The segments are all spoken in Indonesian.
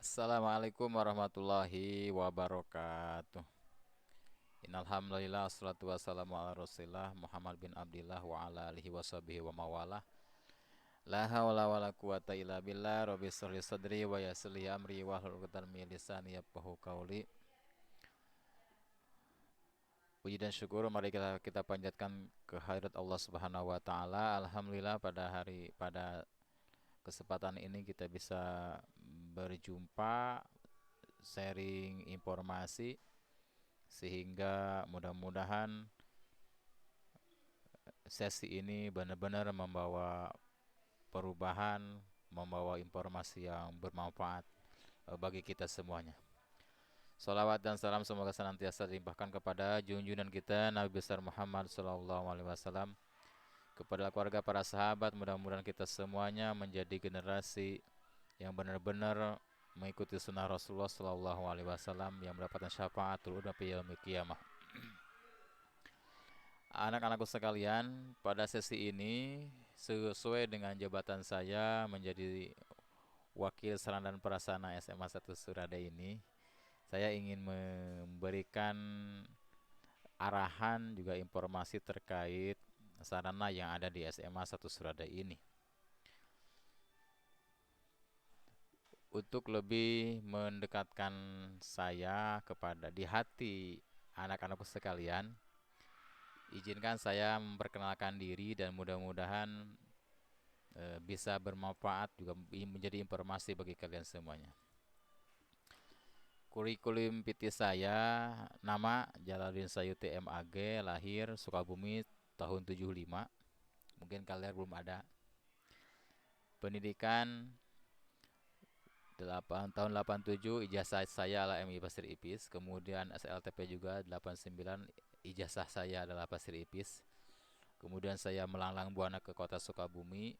Assalamualaikum warahmatullahi wabarakatuh. Innalhamdulillah wassalatu wassalamu ala rasulillah Muhammad bin Abdillah wa ala alihi washabihi wa mawalah. La hawla wa la quwata illa billah. Rabbi shrah sadri wa yassir li amri wahlul 'uqdatam min lisani yafqahu qawli. Puji dan syukur mari kita panjatkan kehadirat Allah Subhanahu wa taala. Alhamdulillah pada kesempatan ini kita bisa berjumpa, sharing informasi, sehingga mudah-mudahan sesi ini benar-benar membawa perubahan, membawa informasi yang bermanfaat bagi kita semuanya. Salawat dan salam semoga senantiasa dilimpahkan kepada junjungan kita Nabi besar Muhammad SAW, kepada keluarga, para sahabat. Mudah-mudahan kita semuanya menjadi generasi yang benar-benar mengikuti sunnah Rasulullah SAW, yang mendapatkan syafaatul udma fi yaumil qiyamah. Anak-anakku sekalian, pada sesi ini sesuai dengan jabatan saya menjadi wakil sarana dan prasarana SMA 1 Surada ini, saya ingin memberikan arahan juga informasi terkait sarana yang ada di SMA 1 Surada ini. Untuk lebih mendekatkan saya kepada di hati anak-anakku sekalian, izinkan saya memperkenalkan diri dan mudah-mudahan bisa bermanfaat juga menjadi informasi bagi kalian semuanya. Kurikulum PT saya, nama Jalaluddin Sayuti MAG, lahir Sukabumi tahun 75. Mungkin kalian belum ada. Pendidikan tahun 87, ijazah saya adalah MI Pasir Ipis. Kemudian SLTP juga 89, ijazah saya adalah Pasir Ipis. Kemudian saya melanglang buana ke kota Sukabumi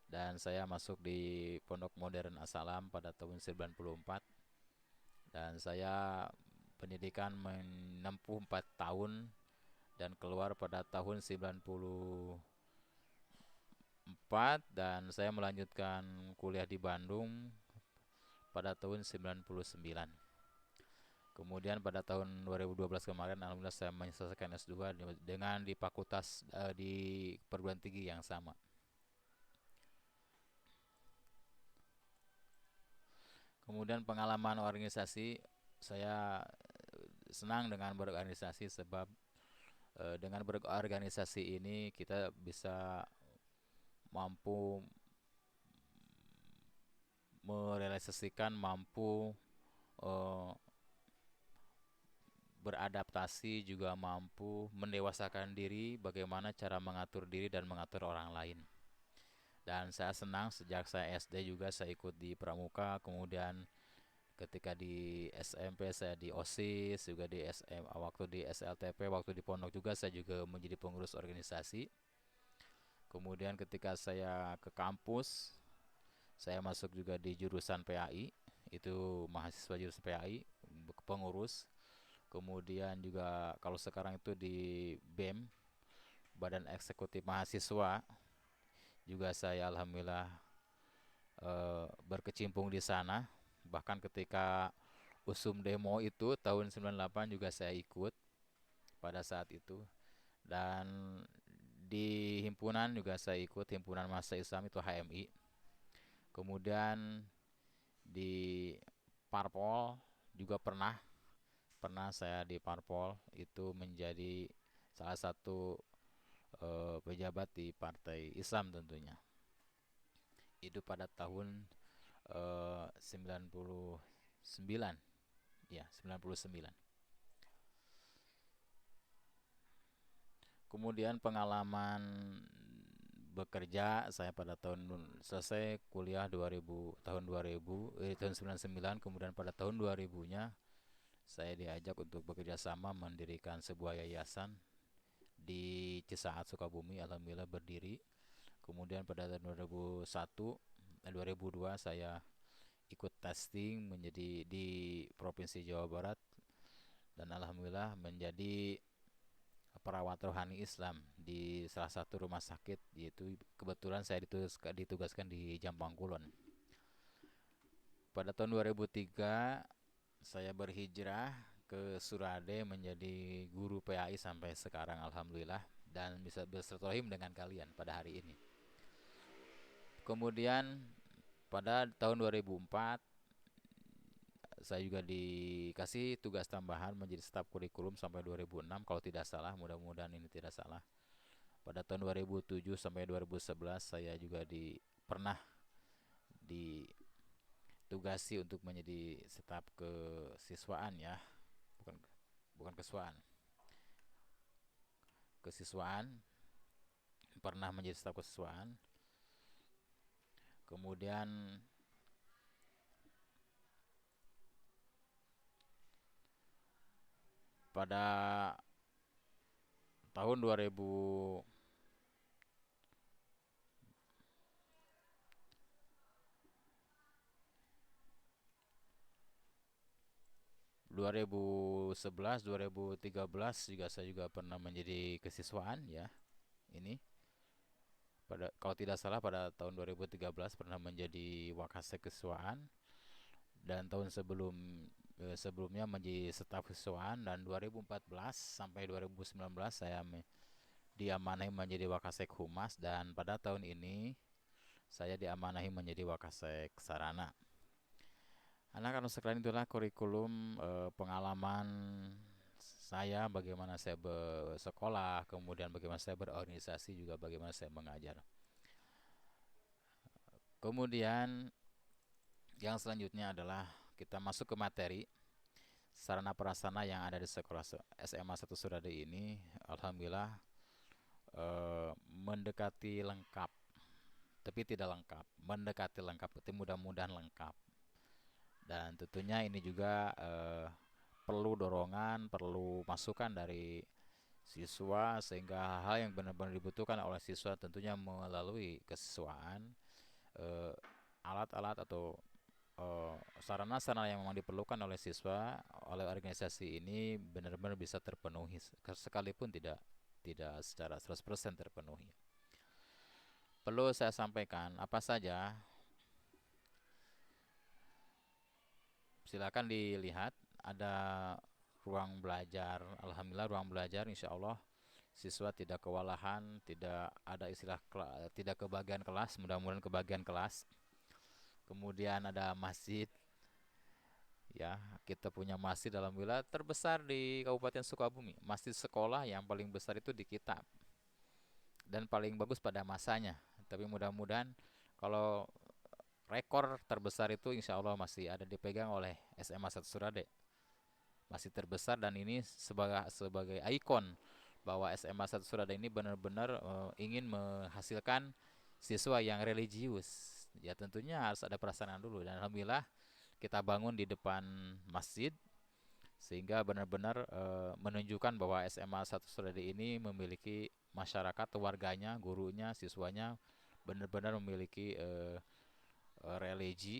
dan saya masuk di Pondok Modern As-Salam pada tahun 94, dan saya pendidikan menempuh 4 tahun dan keluar pada tahun 94, dan saya melanjutkan kuliah di Bandung pada tahun 99. Kemudian pada tahun 2012 kemarin alhamdulillah saya menyelesaikan S2 dengan di fakultas di perguruan tinggi yang sama. Kemudian pengalaman organisasi, saya senang dengan berorganisasi sebab dengan berorganisasi ini kita bisa mampu merealisasikan, mampu uh, beradaptasi, juga mampu mendewasakan diri, bagaimana cara mengatur diri dan mengatur orang lain. Dan saya senang sejak saya SD juga saya ikut di Pramuka, kemudian ketika di SMP saya di OSIS, juga di SMA, waktu di SLTP, waktu di Pondok juga saya juga menjadi pengurus organisasi. Kemudian ketika saya ke kampus, saya masuk juga di jurusan PAI, itu mahasiswa jurusan PAI, pengurus. Kemudian juga kalau sekarang itu di BEM, Badan Eksekutif Mahasiswa, juga saya alhamdulillah berkecimpung di sana. Bahkan ketika usum demo itu tahun 98 juga saya ikut pada saat itu. Dan di himpunan juga saya ikut, himpunan Mahasiswa Islam itu HMI. Kemudian di Parpol juga pernah saya di Parpol, itu menjadi salah satu pejabat di Partai Islam tentunya. Itu pada tahun 99, ya 99. Kemudian pengalaman bekerja saya pada tahun selesai kuliah 2000, tahun 2000, tahun 99, kemudian pada tahun 2000-nya saya diajak untuk bekerja sama mendirikan sebuah yayasan di Cisaat Sukabumi, alhamdulillah berdiri. Kemudian pada tahun 2001 2002 saya ikut testing menjadi di Provinsi Jawa Barat, dan alhamdulillah menjadi perawat rohani Islam di salah satu rumah sakit, yaitu kebetulan saya ditugaskan di Jampang Kulon. pada tahun 2003 saya berhijrah ke Surade menjadi guru PAI sampai sekarang alhamdulillah, dan bisa bersilaturahim dengan kalian pada hari ini. Kemudian pada tahun 2004 saya juga dikasih tugas tambahan menjadi staf kurikulum sampai 2006 kalau tidak salah, mudah-mudahan ini tidak salah. Pada tahun 2007 sampai 2011 saya juga pernah ditugasi untuk menjadi staf kesiswaan ya, bukan bukan kesiswaan, kesiswaan, pernah menjadi staf kesiswaan. Kemudian pada tahun 2011 2013 juga saya juga pernah menjadi kesiswaan ya. Ini pada kalau tidak salah pada tahun 2013 pernah menjadi wakasek kesiswaan, dan tahun sebelumnya menjadi staf kesiswaan, dan 2014 sampai 2019 saya diamanahi menjadi wakasek humas, dan pada tahun ini saya diamanahi menjadi wakasek sarana. Anak-anak sekalian, itulah kurikulum pengalaman saya, bagaimana saya bersekolah, kemudian bagaimana saya berorganisasi, juga bagaimana saya mengajar. Kemudian yang selanjutnya adalah kita masuk ke materi sarana prasarana yang ada di sekolah SMA 1 Surade ini. Alhamdulillah mendekati lengkap, tapi tidak lengkap. Mendekati lengkap, tapi mudah-mudahan lengkap. Dan tentunya ini juga perlu dorongan, perlu masukan dari siswa, sehingga hal yang benar-benar dibutuhkan oleh siswa tentunya melalui kesiswaan, alat-alat atau sarana-sarana yang memang diperlukan oleh siswa oleh organisasi ini benar-benar bisa terpenuhi, sekalipun tidak secara 100% terpenuhi. Perlu saya sampaikan apa saja, silakan dilihat, ada ruang belajar. Alhamdulillah ruang belajar insya Allah siswa tidak kewalahan, tidak ada istilah tidak kebagian kelas, mudah-mudahan kebagian kelas. Kemudian ada masjid ya, kita punya masjid alhamdulillah terbesar di Kabupaten Sukabumi. Masjid sekolah yang paling besar itu di kita dan paling bagus pada masanya. Tapi mudah-mudahan kalau rekor terbesar itu insya Allah masih ada dipegang oleh SMA 1 Surade, masih terbesar, dan ini sebagai ikon bahwa SMA 1 Surade ini benar-benar ingin menghasilkan siswa yang religius. Ya tentunya harus ada perasaan dulu, dan alhamdulillah kita bangun di depan masjid sehingga benar-benar menunjukkan bahwa SMA 1 Surade ini memiliki masyarakat, warganya, gurunya, siswanya benar-benar memiliki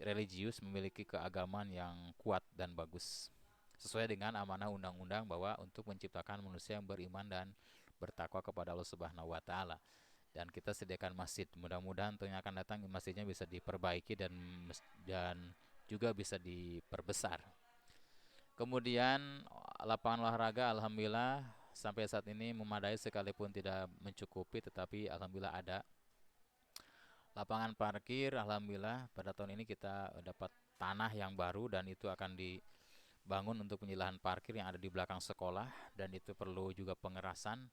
religius, memiliki keagamaan yang kuat dan bagus, sesuai dengan amanah undang-undang bahwa untuk menciptakan manusia yang beriman dan bertakwa kepada Allah Subhanahu wa taala. Dan kita sediakan masjid. Mudah-mudahan tahun yang akan datang masjidnya bisa diperbaiki dan juga bisa diperbesar. Kemudian lapangan olahraga alhamdulillah sampai saat ini memadai, sekalipun tidak mencukupi, tetapi alhamdulillah ada. Lapangan parkir alhamdulillah pada tahun ini kita dapat tanah yang baru, dan itu akan dibangun untuk menjadi lahan parkir yang ada di belakang sekolah, dan itu perlu juga pengerasan.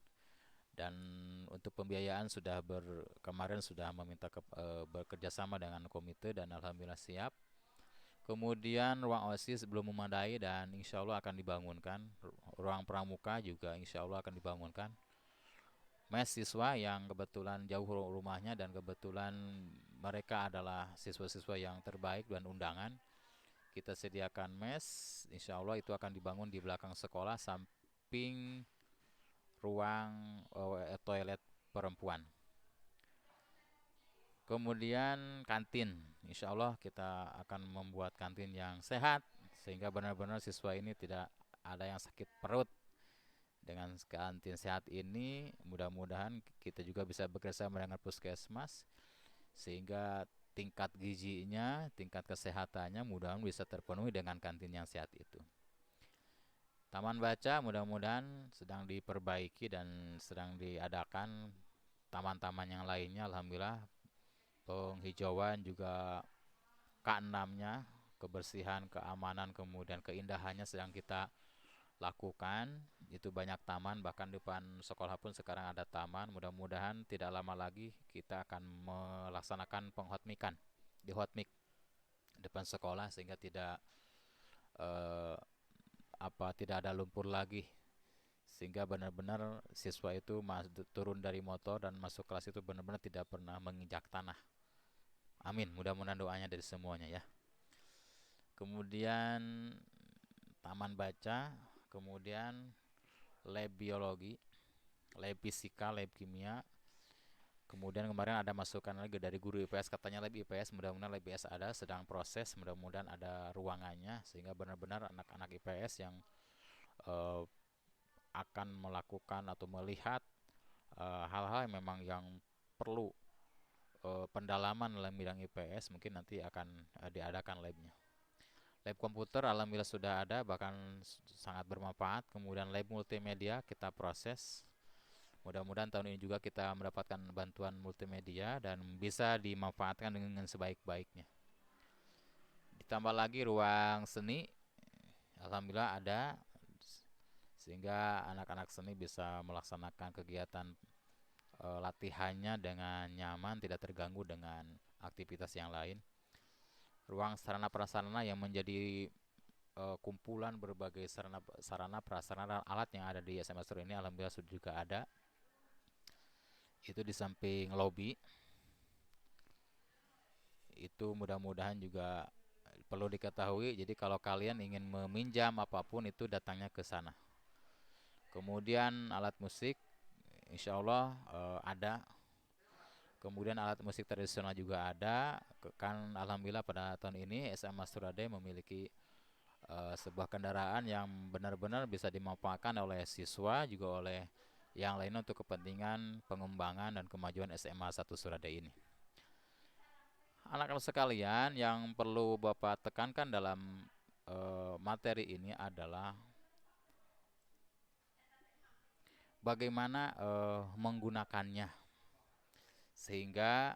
Dan untuk pembiayaan kemarin sudah meminta bekerja sama dengan komite, dan alhamdulillah siap. Kemudian ruang OSIS belum memadai dan insya Allah akan dibangunkan. Ruang pramuka juga insya Allah akan dibangunkan. Mes siswa yang kebetulan jauh rumahnya dan kebetulan mereka adalah siswa-siswa yang terbaik dan undangan, kita sediakan mes. Insya Allah itu akan dibangun di belakang sekolah, samping ruang toilet perempuan. Kemudian kantin, insya Allah kita akan membuat kantin yang sehat sehingga benar-benar siswa ini tidak ada yang sakit perut. Dengan kantin sehat ini mudah-mudahan kita juga bisa bekerjasama dengan puskesmas sehingga tingkat gizinya, tingkat kesehatannya mudah-mudahan bisa terpenuhi dengan kantin yang sehat itu. Taman baca mudah-mudahan sedang diperbaiki dan sedang diadakan taman-taman yang lainnya. Alhamdulillah penghijauan juga keenamnya, kebersihan, keamanan, kemudian keindahannya sedang kita lakukan. Itu banyak taman, bahkan depan sekolah pun sekarang ada taman. Mudah-mudahan tidak lama lagi kita akan melaksanakan penghotmikan di hotmik depan sekolah sehingga eh, tidak ada lumpur lagi, sehingga benar-benar siswa itu turun dari motor dan masuk kelas itu benar-benar tidak pernah menginjak tanah. Amin, mudah-mudahan doanya dari semuanya ya. Kemudian taman baca, kemudian lab biologi, lab fisika, lab kimia. Kemudian kemarin ada masukan lagi dari guru IPS, katanya lab IPS, mudah-mudahan lab IPS ada, sedang proses, mudah-mudahan ada ruangannya sehingga benar-benar anak-anak IPS yang eh, akan melakukan atau melihat hal-hal yang memang yang perlu pendalaman dalam bidang IPS, mungkin nanti akan diadakan labnya. Lab komputer alhamdulillah sudah ada, bahkan sangat bermanfaat. Kemudian lab multimedia kita proses. Mudah-mudahan tahun ini juga kita mendapatkan bantuan multimedia dan bisa dimanfaatkan dengan sebaik-baiknya. Ditambah lagi ruang seni, alhamdulillah ada, sehingga anak-anak seni bisa melaksanakan kegiatan latihannya dengan nyaman, tidak terganggu dengan aktivitas yang lain. Ruang sarana prasarana yang menjadi kumpulan berbagai sarana prasarana dan alat yang ada di SMA Sur ini alhamdulillah sudah juga ada. Itu di samping lobby. Itu mudah-mudahan juga perlu diketahui. Jadi kalau kalian ingin meminjam apapun itu datangnya ke sana. Kemudian alat musik insya Allah ada. Kemudian alat musik tradisional juga ada. Kan alhamdulillah pada tahun ini SMA Surade memiliki sebuah kendaraan yang benar-benar bisa dimanfaatkan oleh siswa juga oleh yang lain untuk kepentingan pengembangan dan kemajuan SMA 1 Surade ini. Anak-anak sekalian, yang perlu Bapak tekankan dalam materi ini adalah bagaimana menggunakannya sehingga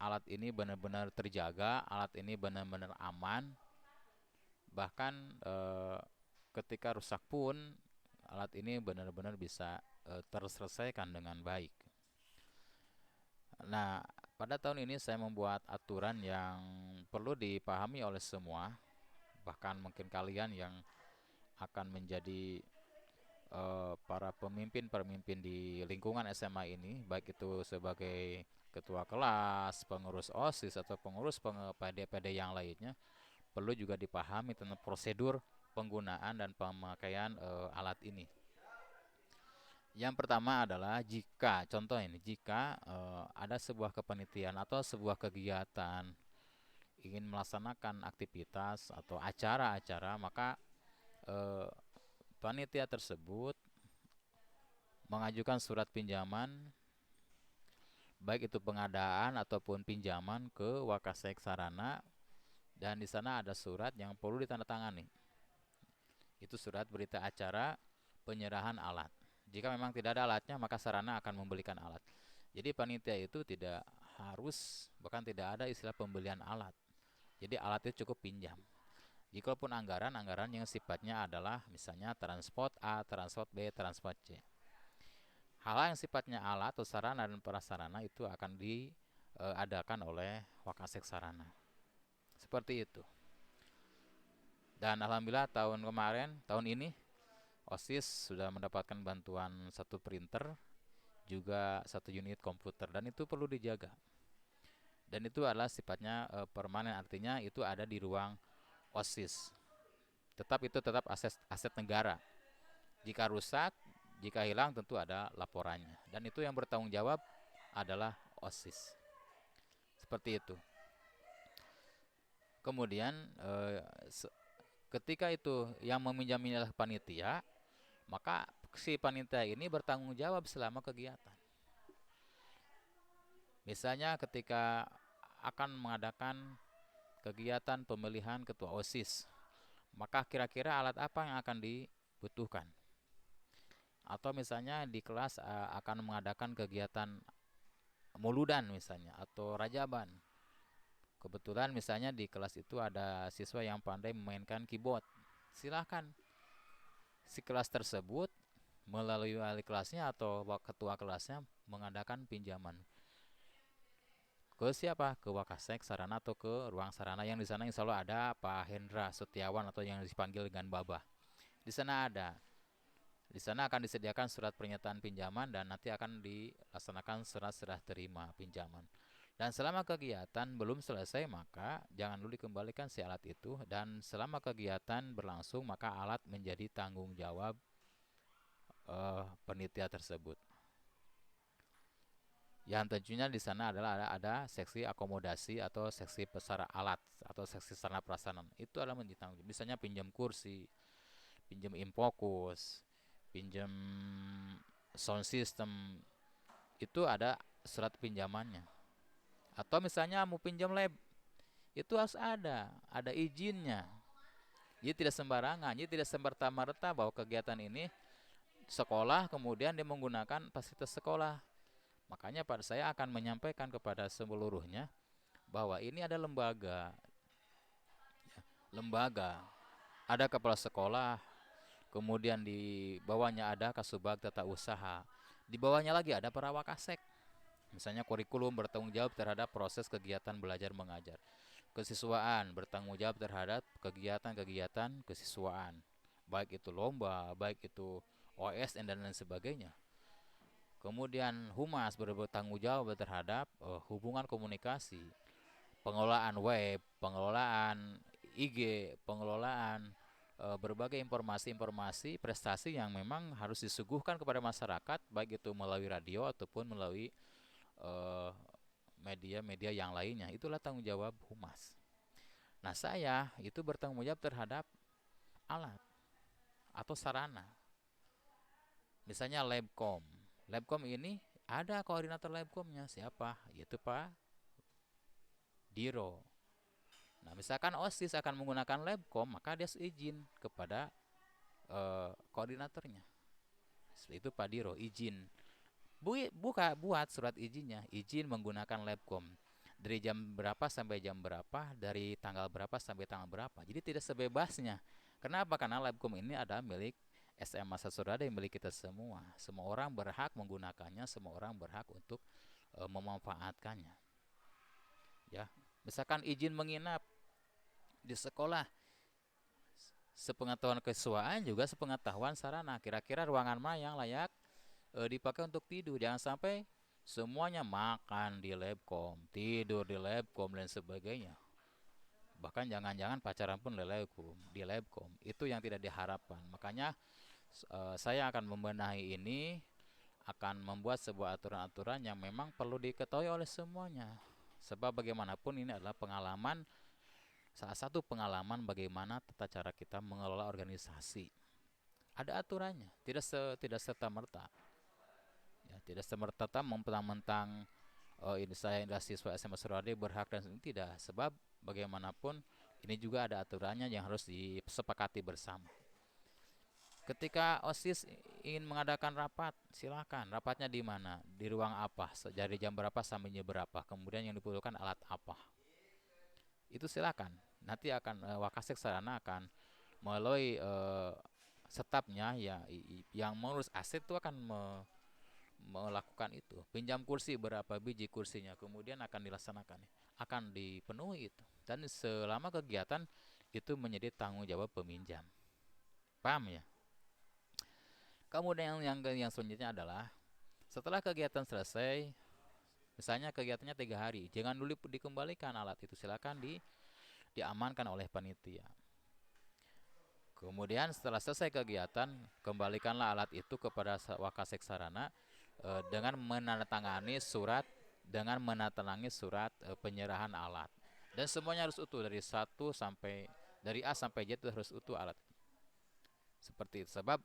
alat ini benar-benar terjaga, alat ini benar-benar aman. Bahkan ketika rusak pun alat ini benar-benar bisa terselesaikan dengan baik. Nah, pada tahun ini saya membuat aturan yang perlu dipahami oleh semua, bahkan mungkin kalian yang akan menjadi para pemimpin-pemimpin di lingkungan SMA ini, baik itu sebagai ketua kelas, pengurus OSIS atau pengurus PD-PD yang lainnya, perlu juga dipahami tentang prosedur penggunaan dan pemakaian alat ini. Yang pertama adalah contoh ini, jika ada sebuah kepanitiaan atau sebuah kegiatan ingin melaksanakan aktivitas atau acara-acara, maka panitia tersebut mengajukan surat pinjaman, baik itu pengadaan ataupun pinjaman ke Wakasek Sarana, dan di sana ada surat yang perlu ditandatangani. Itu surat berita acara penyerahan alat. Jika memang tidak ada alatnya, maka sarana akan membelikan alat. Jadi panitia itu tidak harus, bahkan tidak ada istilah pembelian alat. Jadi alat itu cukup pinjam. Jikapun anggaran yang sifatnya adalah misalnya transport A, transport B, transport C. Hal-hal yang sifatnya alat atau sarana dan prasarana itu akan diadakan oleh Wakasek Sarana. Seperti itu. Dan alhamdulillah tahun ini OSIS sudah mendapatkan bantuan 1 printer, juga 1 unit komputer, dan itu perlu dijaga. Dan itu adalah sifatnya permanen, artinya itu ada di ruang OSIS. Itu tetap aset negara. Jika rusak, jika hilang tentu ada laporannya. Dan itu yang bertanggung jawab adalah OSIS. Seperti itu. Kemudian ketika itu yang meminjaminya adalah panitia, maka si panitia ini bertanggung jawab selama kegiatan. Misalnya ketika akan mengadakan kegiatan pemilihan ketua OSIS. Maka kira-kira alat apa yang akan dibutuhkan? Atau misalnya di kelas akan mengadakan kegiatan muludan misalnya atau rajaban. Kebetulan misalnya di kelas itu ada siswa yang pandai memainkan keyboard. Silahkan si kelas tersebut melalui wali kelasnya atau ketua kelasnya mengadakan pinjaman ke siapa? Ke Wakasek Sarana atau ke ruang sarana yang di sana insya Allah ada Pak Hendra Setiawan atau yang dipanggil dengan Baba. Di sana ada. Di sana akan disediakan surat pernyataan pinjaman dan nanti akan dilaksanakan surat serah terima pinjaman. Dan selama kegiatan belum selesai maka jangan dulu dikembalikan si alat itu, dan selama kegiatan berlangsung maka alat menjadi tanggung jawab panitia tersebut. Yang tentunya di sana adalah ada seksi akomodasi atau seksi pesara alat atau seksi sarana prasarana. Itu adalah menjadi tanggung jawab. Misalnya pinjam kursi, pinjam infokus, pinjam sound system, itu ada surat pinjamannya. Atau misalnya mau pinjam lab, itu harus ada izinnya. Jadi tidak sembarangan, jadi tidak semerta-merta bahwa kegiatan ini sekolah kemudian dia menggunakan fasilitas sekolah. Makanya pada saya akan menyampaikan kepada seluruhnya bahwa ini ada lembaga, ada kepala sekolah, kemudian di bawahnya ada Kasubag Tata Usaha, di bawahnya lagi ada para wakasek. Misalnya kurikulum bertanggung jawab terhadap proses kegiatan belajar mengajar, kesiswaan bertanggung jawab terhadap kegiatan-kegiatan kesiswaan, baik itu lomba, baik itu OSN dan lain sebagainya. Kemudian humas bertanggung jawab terhadap hubungan komunikasi, pengelolaan web, pengelolaan IG, pengelolaan berbagai informasi-informasi prestasi yang memang harus disuguhkan kepada masyarakat, baik itu melalui radio ataupun melalui media-media yang lainnya. Itulah tanggung jawab humas. Nah, saya itu bertanggung jawab terhadap alat atau sarana. Misalnya Labcom. Labcom ini ada koordinator Labcomnya, siapa? Yaitu Pak Diro. Nah, misalkan OSIS akan menggunakan Labcom, maka dia izin kepada koordinatornya. Itu Pak Diro, izin. Buat surat izinnya, izin menggunakan Labcom. Dari jam berapa sampai jam berapa, dari tanggal berapa sampai tanggal berapa. Jadi tidak sebebasnya. Kenapa? Karena Labcom ini adalah milik SMA Sasurada, yang milik kita semua. Semua orang berhak menggunakannya, semua orang berhak untuk memanfaatkannya. Ya, misalkan izin menginap di sekolah, sepengetahuan kesiswaan juga sepengetahuan sarana. Kira-kira ruangan mana yang layak dipakai untuk tidur. Jangan sampai semuanya makan di Labcom, tidur di Labcom dan sebagainya. Bahkan jangan-jangan pacaran pun di Labcom. Itu yang tidak diharapkan. Makanya saya akan membenahi ini, akan membuat sebuah aturan-aturan yang memang perlu diketahui oleh semuanya. Sebab bagaimanapun ini adalah pengalaman, salah satu pengalaman bagaimana tata cara kita mengelola organisasi. Ada aturannya, tidak serta-merta. Ya, tidak semerta-merta mentang-mentang ini saya adalah siswa SMA Surade berhak dan tidak, sebab bagaimanapun ini juga ada aturannya yang harus disepakati bersama. Ketika OSIS ingin mengadakan rapat, silakan. Rapatnya di mana? Di ruang apa? Dari jam berapa sampai jam berapa? Kemudian yang diperlukan alat apa? Itu silakan. Nanti akan Wakasek Sarana akan melalui stafnya ya, yang mengurus aset itu akan melakukan itu. Pinjam kursi berapa biji kursinya, kemudian akan dilaksanakan, akan dipenuhi itu. Dan selama kegiatan itu menjadi tanggung jawab peminjam. Paham ya? Kemudian yang selanjutnya adalah setelah kegiatan selesai, misalnya kegiatannya 3 hari, jangan dulu dikembalikan alat itu, silakan diamankan oleh panitia. Kemudian setelah selesai kegiatan, kembalikanlah alat itu kepada Wakasek Sarana dengan menandatangani surat penyerahan alat. Dan semuanya harus utuh dari A sampai Z itu harus utuh alat. Seperti itu, sebab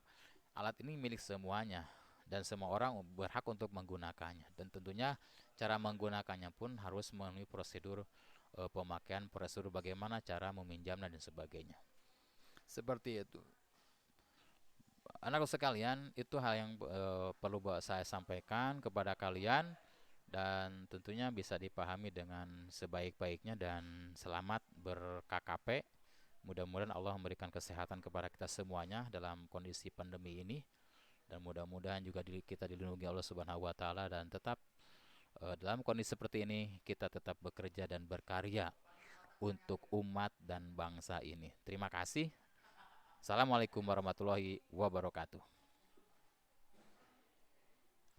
alat ini milik semuanya. dan semua orang berhak untuk menggunakannya, dan tentunya cara menggunakannya pun harus memenuhi prosedur pemakaian, prosedur bagaimana cara meminjam dan sebagainya. Seperti itu. Anak sekalian, itu hal yang perlu saya sampaikan kepada kalian, dan tentunya bisa dipahami dengan sebaik-baiknya, dan selamat ber-KKP. Mudah-mudahan Allah memberikan kesehatan kepada kita semuanya dalam kondisi pandemi ini, dan mudah-mudahan juga kita dilindungi Allah Subhanahu wa taala, dan tetap dalam kondisi seperti ini kita tetap bekerja dan berkarya untuk umat dan bangsa ini. Terima kasih. Assalamualaikum warahmatullahi wabarakatuh.